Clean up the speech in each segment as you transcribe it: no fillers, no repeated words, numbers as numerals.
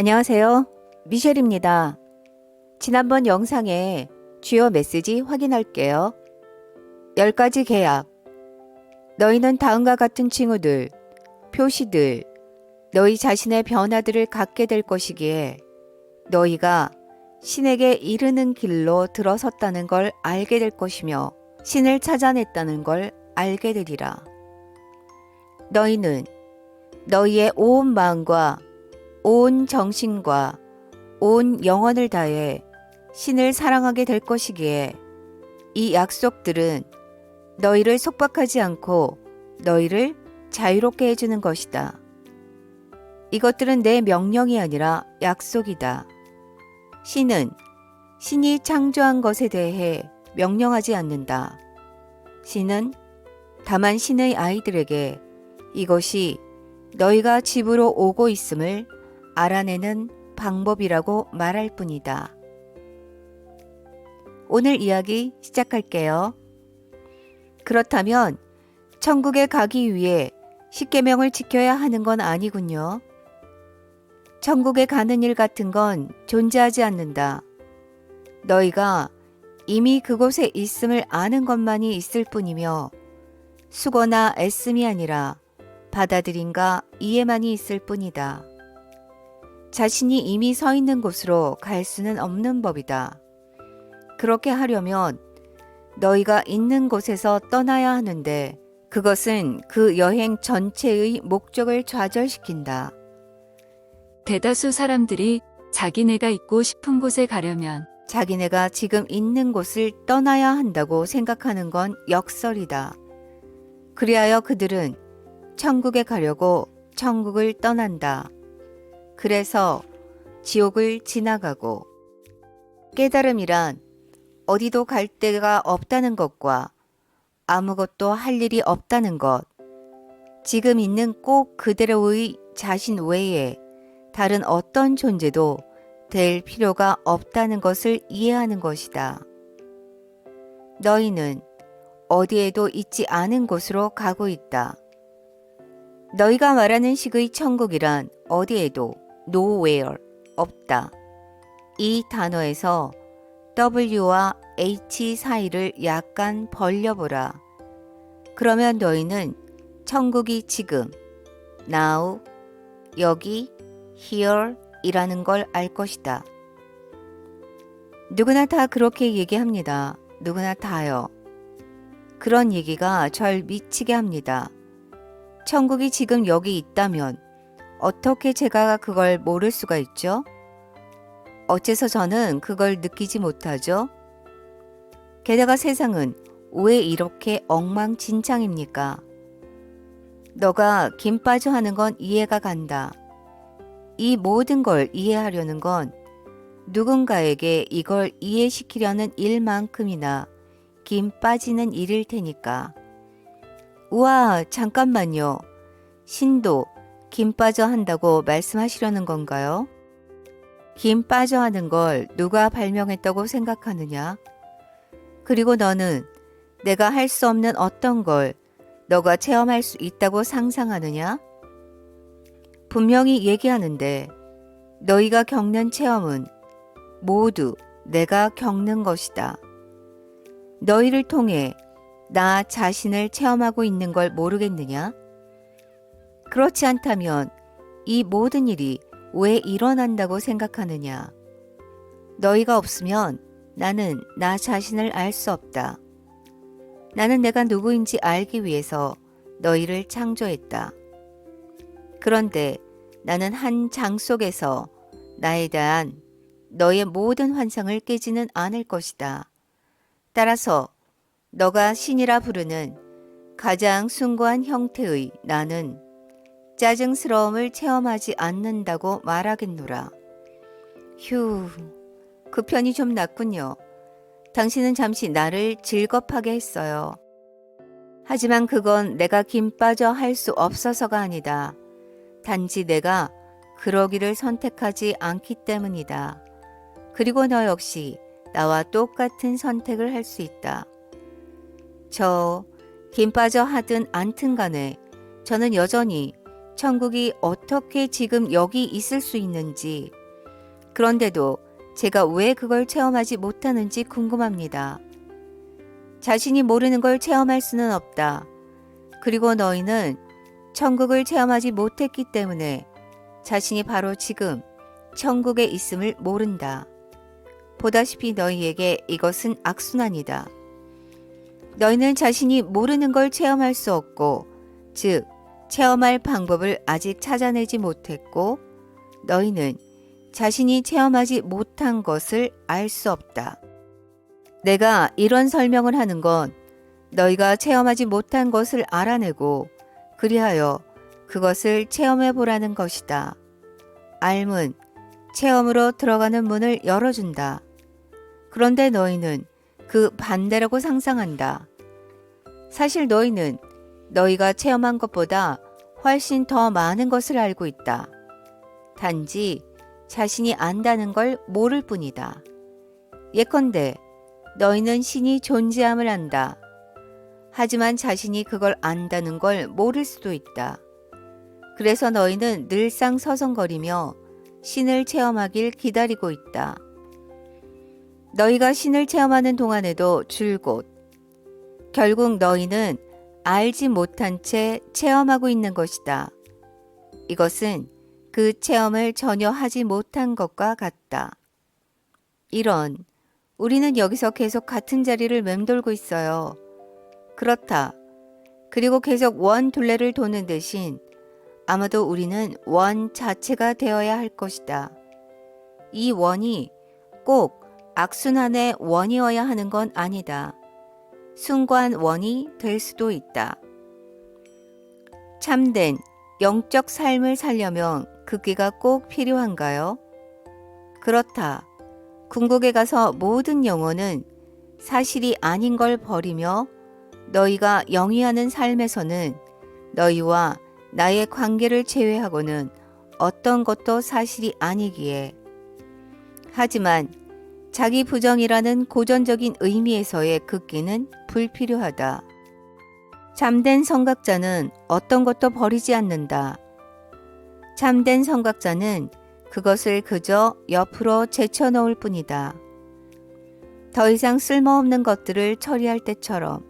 안녕하세요. 미셸입니다. 지난번 영상에 주요 메시지 확인할게요. 10가지 계약. 너희는 다음과 같은 칭호들, 표시들, 너희 자신의 변화들을 갖게 될 것이기에 너희가 신에게 이르는 길로 들어섰다는 걸 알게 될 것이며 신을 찾아냈다는 걸 알게 되리라. 너희는 너희의 온 마음과 온 정신과 온 영혼을 다해 신을 사랑하게 될 것이기에 이 약속들은 너희를 속박하지 않고 너희를 자유롭게 해주는 것이다. 이것들은 내 명령이 아니라 약속이다. 신은 신이 창조한 것에 대해 명령하지 않는다. 신은 다만 신의 아이들에게 이것이 너희가 집으로 오고 있음을 알아내는 방법이라고 말할 뿐이다. 오늘 이야기 시작할게요. 그렇다면 천국에 가기 위해 십계명을 지켜야 하는 건 아니군요. 천국에 가는 일 같은 건 존재하지 않는다. 너희가 이미 그곳에 있음을 아는 것만이 있을 뿐이며 수고나 애씀이 아니라 받아들임과 이해만이 있을 뿐이다. 자신이 이미 서 있는 곳으로 갈 수는 없는 법이다. 그렇게 하려면 너희가 있는 곳에서 떠나야 하는데 그것은 그 여행 전체의 목적을 좌절시킨다. 대다수 사람들이 자기네가 있고 싶은 곳에 가려면 자기네가 지금 있는 곳을 떠나야 한다고 생각하는 건 역설이다. 그리하여 그들은 천국에 가려고 천국을 떠난다. 그래서 지옥을 지나가고 깨달음이란 어디도 갈 데가 없다는 것과 아무것도 할 일이 없다는 것, 지금 있는 꼭 그대로의 자신 외에 다른 어떤 존재도 될 필요가 없다는 것을 이해하는 것이다. 너희는 어디에도 있지 않은 곳으로 가고 있다. 너희가 말하는 식의 천국이란 어디에도 nowhere, 없다. 이 단어에서 W와 H 사이를 약간 벌려보라. 그러면 너희는 천국이 지금, now, 여기, here 이라는 걸 알 것이다. 누구나 다 그렇게 얘기합니다. 누구나 다요. 그런 얘기가 절 미치게 합니다. 천국이 지금 여기 있다면 어떻게 제가 그걸 모를 수가 있죠? 어째서 저는 그걸 느끼지 못하죠? 게다가 세상은 왜 이렇게 엉망진창입니까? 너가 김 빠져 하는 건 이해가 간다. 이 모든 걸 이해하려는 건 누군가에게 이걸 이해시키려는 일만큼이나 김 빠지는 일일 테니까. 우와, 잠깐만요. 신도 김 빠져 한다고 말씀하시려는 건가요? 김 빠져 하는 걸 누가 발명했다고 생각하느냐? 그리고 너는 내가 할 수 없는 어떤 걸 너가 체험할 수 있다고 상상하느냐? 분명히 얘기하는데 너희가 겪는 체험은 모두 내가 겪는 것이다. 너희를 통해 나 자신을 체험하고 있는 걸 모르겠느냐? 그렇지 않다면 이 모든 일이 왜 일어난다고 생각하느냐? 너희가 없으면 나는 나 자신을 알 수 없다. 나는 내가 누구인지 알기 위해서 너희를 창조했다. 그런데 나는 한 장 속에서 나에 대한 너의 모든 환상을 깨지는 않을 것이다. 따라서 너가 신이라 부르는 가장 숭고한 형태의 나는 짜증스러움을 체험하지 않는다고 말하겠노라. 휴, 그 편이 좀 낫군요. 당신은 잠시 나를 즐겁하게 했어요. 하지만 그건 내가 김 빠져 할 수 없어서가 아니다. 단지 내가 그러기를 선택하지 않기 때문이다. 그리고 너 역시 나와 똑같은 선택을 할 수 있다. 김 빠져 하든 않든 간에 저는 여전히 천국이 어떻게 지금 여기 있을 수 있는지, 그런데도 제가 왜 그걸 체험하지 못하는지 궁금합니다. 자신이 모르는 걸 체험할 수는 없다. 그리고 너희는 천국을 체험하지 못했기 때문에 자신이 바로 지금 천국에 있음을 모른다. 보다시피 너희에게 이것은 악순환이다. 너희는 자신이 모르는 걸 체험할 수 없고, 즉 체험할 방법을 아직 찾아내지 못했고, 너희는 자신이 체험하지 못한 것을 알 수 없다. 내가 이런 설명을 하는 건 너희가 체험하지 못한 것을 알아내고 그리하여 그것을 체험해 보라는 것이다. 알문, 체험으로 들어가는 문을 열어준다. 그런데 너희는 그 반대라고 상상한다. 사실 너희는 너희가 체험한 것보다 훨씬 더 많은 것을 알고 있다. 단지 자신이 안다는 걸 모를 뿐이다. 예컨대 너희는 신이 존재함을 안다. 하지만 자신이 그걸 안다는 걸 모를 수도 있다. 그래서 너희는 늘상 서성거리며 신을 체험하길 기다리고 있다. 너희가 신을 체험하는 동안에도 줄곧 결국 너희는 알지 못한 채 체험하고 있는 것이다. 이것은 그 체험을 전혀 하지 못한 것과 같다. 이런, 우리는 여기서 계속 같은 자리를 맴돌고 있어요. 그렇다. 그리고 계속 원 둘레를 도는 대신 아마도 우리는 원 자체가 되어야 할 것이다. 이 원이 꼭 악순환의 원이어야 하는 건 아니다. 순관 원이 될 수도 있다. 참된 영적 삶을 살려면 극기가 꼭 필요한가요? 그렇다. 궁극에 가서 모든 영혼은 사실이 아닌 걸 버리며 너희가 영위하는 삶에서는 너희와 나의 관계를 제외하고는 어떤 것도 사실이 아니기에. 하지만 자기 부정이라는 고전적인 의미에서의 극기는 불필요하다. 참된 성각자는 어떤 것도 버리지 않는다. 참된 성각자는 그것을 그저 옆으로 제쳐놓을 뿐이다. 더 이상 쓸모없는 것들을 처리할 때처럼.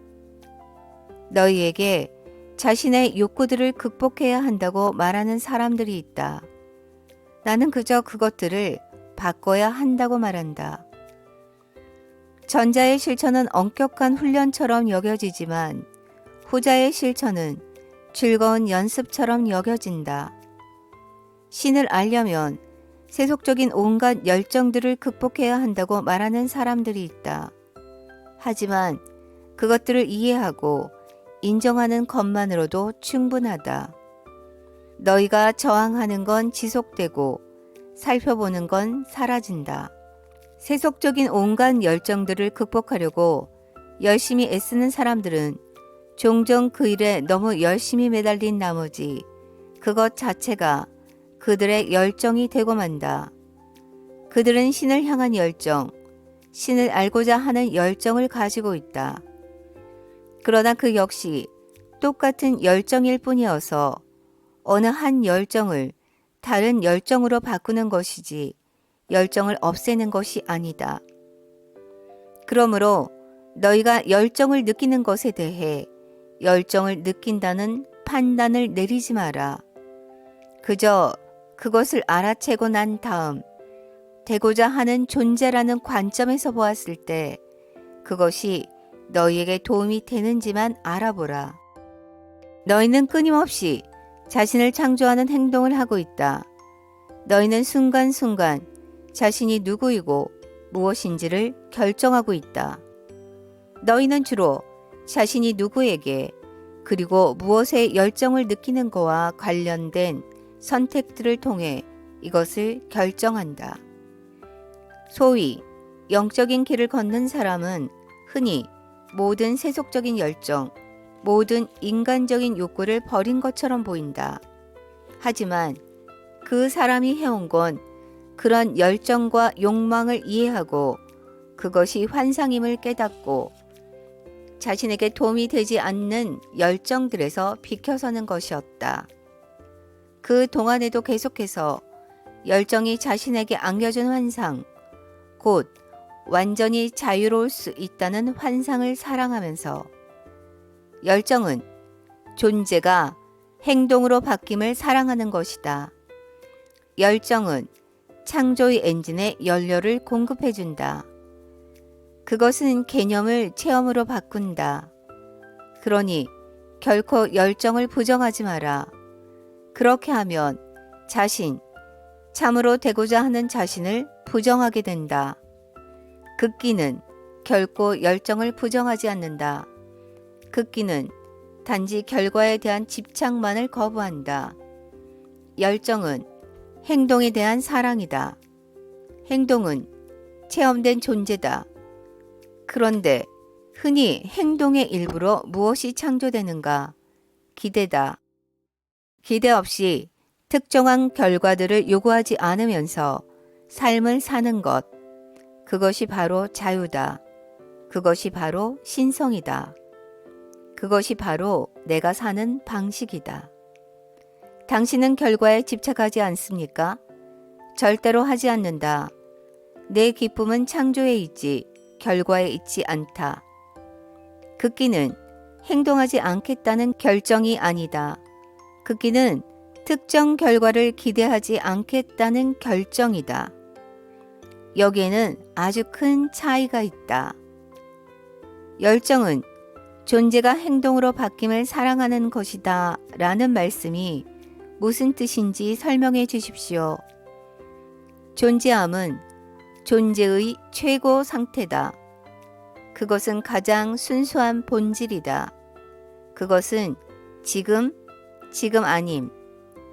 너희에게 자신의 욕구들을 극복해야 한다고 말하는 사람들이 있다. 나는 그저 그것들을 바꿔야 한다고 말한다. 전자의 실천은 엄격한 훈련처럼 여겨지지만 후자의 실천은 즐거운 연습처럼 여겨진다. 신을 알려면 세속적인 온갖 열정들을 극복해야 한다고 말하는 사람들이 있다. 하지만 그것들을 이해하고 인정하는 것만으로도 충분하다. 너희가 저항하는 건 지속되고 살펴보는 건 사라진다. 세속적인 온갖 열정들을 극복하려고 열심히 애쓰는 사람들은 종종 그 일에 너무 열심히 매달린 나머지 그것 자체가 그들의 열정이 되고 만다. 그들은 신을 향한 열정, 신을 알고자 하는 열정을 가지고 있다. 그러나 그 역시 똑같은 열정일 뿐이어서 어느 한 열정을 다른 열정으로 바꾸는 것이지 열정을 없애는 것이 아니다. 그러므로 너희가 열정을 느끼는 것에 대해 열정을 느낀다는 판단을 내리지 마라. 그저 그것을 알아채고 난 다음 되고자 하는 존재라는 관점에서 보았을 때 그것이 너희에게 도움이 되는지만 알아보라. 너희는 끊임없이 자신을 창조하는 행동을 하고 있다. 너희는 순간순간 자신이 누구이고 무엇인지를 결정하고 있다. 너희는 주로 자신이 누구에게 그리고 무엇에 열정을 느끼는 것과 관련된 선택들을 통해 이것을 결정한다. 소위 영적인 길을 걷는 사람은 흔히 모든 세속적인 열정, 모든 인간적인 욕구를 버린 것처럼 보인다. 하지만 그 사람이 해온 건 그런 열정과 욕망을 이해하고 그것이 환상임을 깨닫고 자신에게 도움이 되지 않는 열정들에서 비켜서는 것이었다. 그 동안에도 계속해서 열정이 자신에게 안겨준 환상, 곧 완전히 자유로울 수 있다는 환상을 사랑하면서 열정은 존재가 행동으로 바뀜을 사랑하는 것이다. 열정은 창조의 엔진에 연료를 공급해준다. 그것은 개념을 체험으로 바꾼다. 그러니 결코 열정을 부정하지 마라. 그렇게 하면 참으로 되고자 하는 자신을 부정하게 된다. 극기는 결코 열정을 부정하지 않는다. 극기는 단지 결과에 대한 집착만을 거부한다. 열정은 행동에 대한 사랑이다. 행동은 체험된 존재다. 그런데 흔히 행동의 일부로 무엇이 창조되는가? 기대다. 기대 없이 특정한 결과들을 요구하지 않으면서 삶을 사는 것. 그것이 바로 자유다. 그것이 바로 신성이다. 그것이 바로 내가 사는 방식이다. 당신은 결과에 집착하지 않습니까? 절대로 하지 않는다. 내 기쁨은 창조에 있지 결과에 있지 않다. 극기는 행동하지 않겠다는 결정이 아니다. 극기는 특정 결과를 기대하지 않겠다는 결정이다. 여기에는 아주 큰 차이가 있다. 열정은 존재가 행동으로 바뀜을 사랑하는 것이다 라는 말씀이 무슨 뜻인지 설명해 주십시오. 존재함은 존재의 최고 상태다. 그것은 가장 순수한 본질이다. 그것은 지금 아님,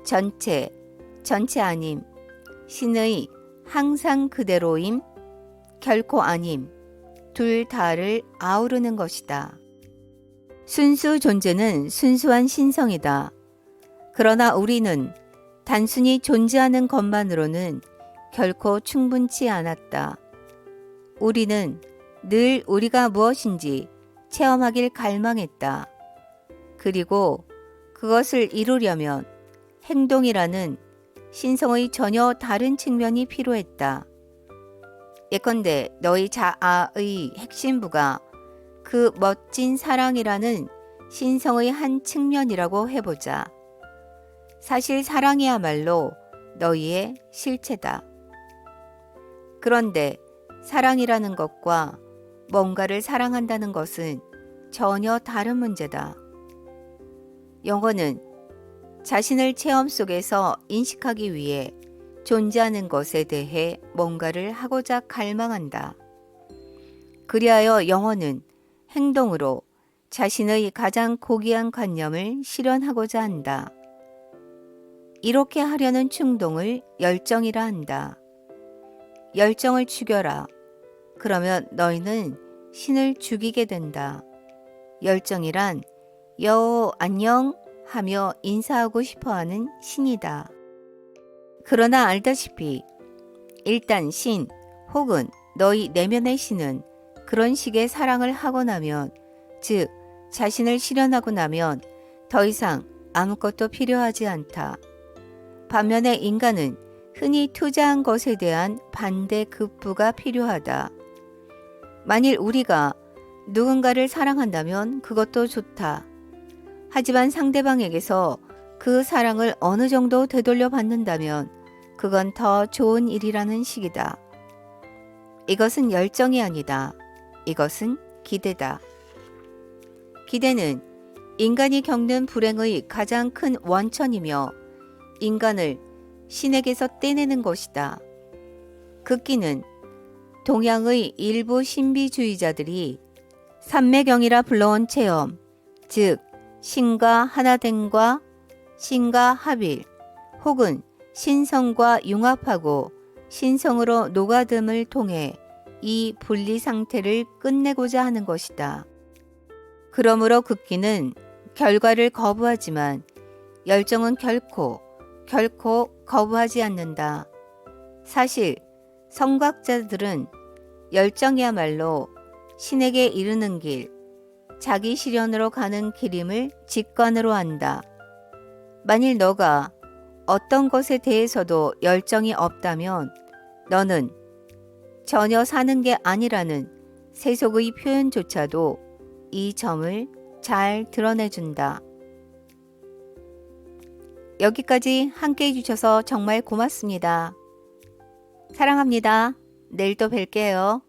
전체 아님, 신의 항상 그대로임, 결코 아님, 둘 다를 아우르는 것이다. 순수 존재는 순수한 신성이다. 그러나 우리는 단순히 존재하는 것만으로는 결코 충분치 않았다. 우리는 늘 우리가 무엇인지 체험하길 갈망했다. 그리고 그것을 이루려면 행동이라는 신성의 전혀 다른 측면이 필요했다. 예컨대 너희 자아의 핵심부가 그 멋진 사랑이라는 신성의 한 측면이라고 해보자. 사실 사랑이야말로 너희의 실체다. 그런데 사랑이라는 것과 뭔가를 사랑한다는 것은 전혀 다른 문제다. 영혼은 자신을 체험 속에서 인식하기 위해 존재하는 것에 대해 뭔가를 하고자 갈망한다. 그리하여 영혼은 행동으로 자신의 가장 고귀한 관념을 실현하고자 한다. 이렇게 하려는 충동을 열정이라 한다. 열정을 죽여라. 그러면 너희는 신을 죽이게 된다. 열정이란 여호 안녕 하며 인사하고 싶어하는 신이다. 그러나 알다시피 일단 신 혹은 너희 내면의 신은 그런 식의 사랑을 하고 나면, 즉 자신을 실현하고 나면 더 이상 아무것도 필요하지 않다. 반면에 인간은 흔히 투자한 것에 대한 반대 급부가 필요하다. 만일 우리가 누군가를 사랑한다면 그것도 좋다. 하지만 상대방에게서 그 사랑을 어느 정도 되돌려 받는다면 그건 더 좋은 일이라는 식이다. 이것은 열정이 아니다. 이것은 기대다. 기대는 인간이 겪는 불행의 가장 큰 원천이며 인간을 신에게서 떼내는 것이다. 극기는 동양의 일부 신비주의자들이 삼매경이라 불러온 체험, 즉 신과 하나됨과 신과 합일 혹은 신성과 융합하고 신성으로 녹아듦을 통해 이 분리 상태를 끝내고자 하는 것이다. 그러므로 극기는 결과를 거부하지만 열정은 결코 거부하지 않는다. 사실 성각자들은 열정이야말로 신에게 이르는 길, 자기 실현으로 가는 길임을 직관으로 한다. 만일 너가 어떤 것에 대해서도 열정이 없다면 너는 전혀 사는 게 아니라는 세속의 표현조차도 이 점을 잘 드러내준다. 여기까지 함께 해주셔서 정말 고맙습니다. 사랑합니다. 내일 또 뵐게요.